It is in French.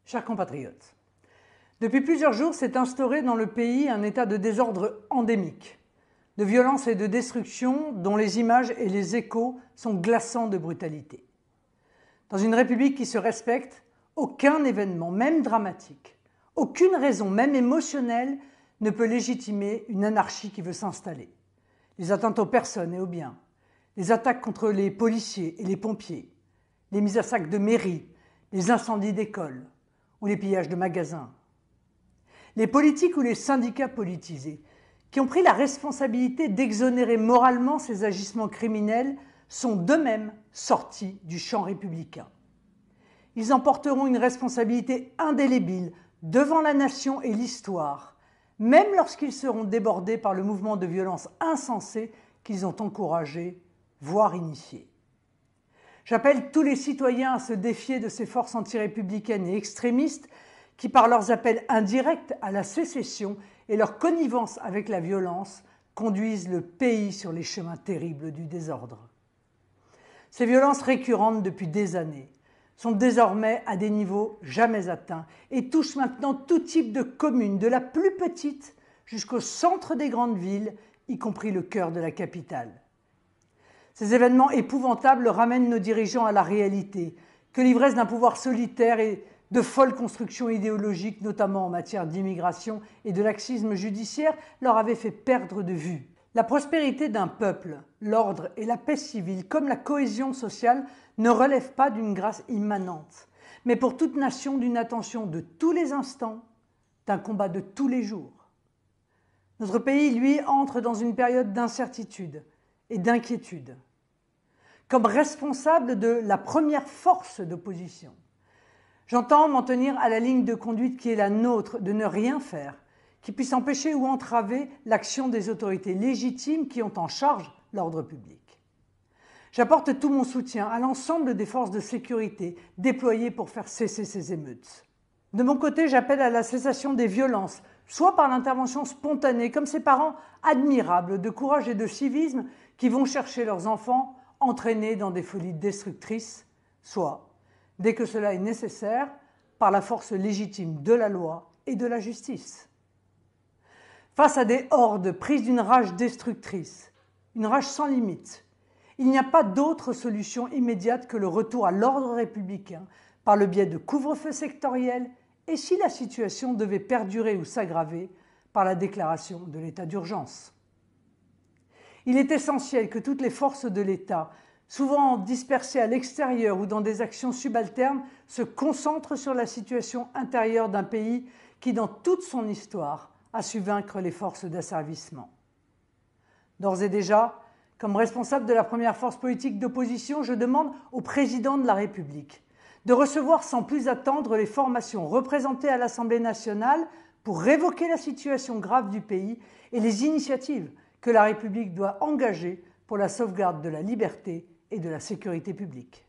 Chers compatriotes, depuis plusieurs jours s'est instauré dans le pays un état de désordre endémique, de violence et de destruction dont les images et les échos sont glaçants de brutalité. Dans une république qui se respecte, aucun événement, même dramatique, aucune raison, même émotionnelle, ne peut légitimer une anarchie qui veut s'installer. Les atteintes aux personnes et aux biens, les attaques contre les policiers et les pompiers, les mises à sac de mairies, les incendies d'écoles ou les pillages de magasins. Les politiques ou les syndicats politisés qui ont pris la responsabilité d'exonérer moralement ces agissements criminels sont d'eux-mêmes sortis du champ républicain. Ils en porteront une responsabilité indélébile devant la nation et l'histoire, même lorsqu'ils seront débordés par le mouvement de violence insensé qu'ils ont encouragé, voire initié. J'appelle tous les citoyens à se défier de ces forces antirépublicaines et extrémistes qui, par leurs appels indirects à la sécession et leur connivence avec la violence, conduisent le pays sur les chemins terribles du désordre. Ces violences récurrentes depuis des années sont désormais à des niveaux jamais atteints et touchent maintenant tout type de communes, de la plus petite jusqu'au centre des grandes villes, y compris le cœur de la capitale. Ces événements épouvantables ramènent nos dirigeants à la réalité, que l'ivresse d'un pouvoir solitaire et de folles constructions idéologiques, notamment en matière d'immigration et de laxisme judiciaire, leur avaient fait perdre de vue. La prospérité d'un peuple, l'ordre et la paix civile, comme la cohésion sociale, ne relèvent pas d'une grâce immanente, mais pour toute nation d'une attention de tous les instants, d'un combat de tous les jours. Notre pays, lui, entre dans une période d'incertitude et d'inquiétude. Comme responsable de la première force d'opposition, j'entends m'en tenir à la ligne de conduite qui est la nôtre, de ne rien faire qui puisse empêcher ou entraver l'action des autorités légitimes qui ont en charge l'ordre public. J'apporte tout mon soutien à l'ensemble des forces de sécurité déployées pour faire cesser ces émeutes. De mon côté, j'appelle à la cessation des violences, soit par l'intervention spontanée, comme ces parents admirables de courage et de civisme qui vont chercher leurs enfants entraînés dans des folies destructrices, soit, dès que cela est nécessaire, par la force légitime de la loi et de la justice. Face à des hordes prises d'une rage destructrice, une rage sans limite, il n'y a pas d'autre solution immédiate que le retour à l'ordre républicain par le biais de couvre-feu sectoriel et, si la situation devait perdurer ou s'aggraver, par la déclaration de l'état d'urgence. Il est essentiel que toutes les forces de l'État, souvent dispersées à l'extérieur ou dans des actions subalternes, se concentrent sur la situation intérieure d'un pays qui, dans toute son histoire, a su vaincre les forces d'asservissement. D'ores et déjà, comme responsable de la première force politique d'opposition, je demande au président de la République de recevoir sans plus attendre les formations représentées à l'Assemblée nationale pour révoquer la situation grave du pays et les initiatives que la République doit engager pour la sauvegarde de la liberté et de la sécurité publique.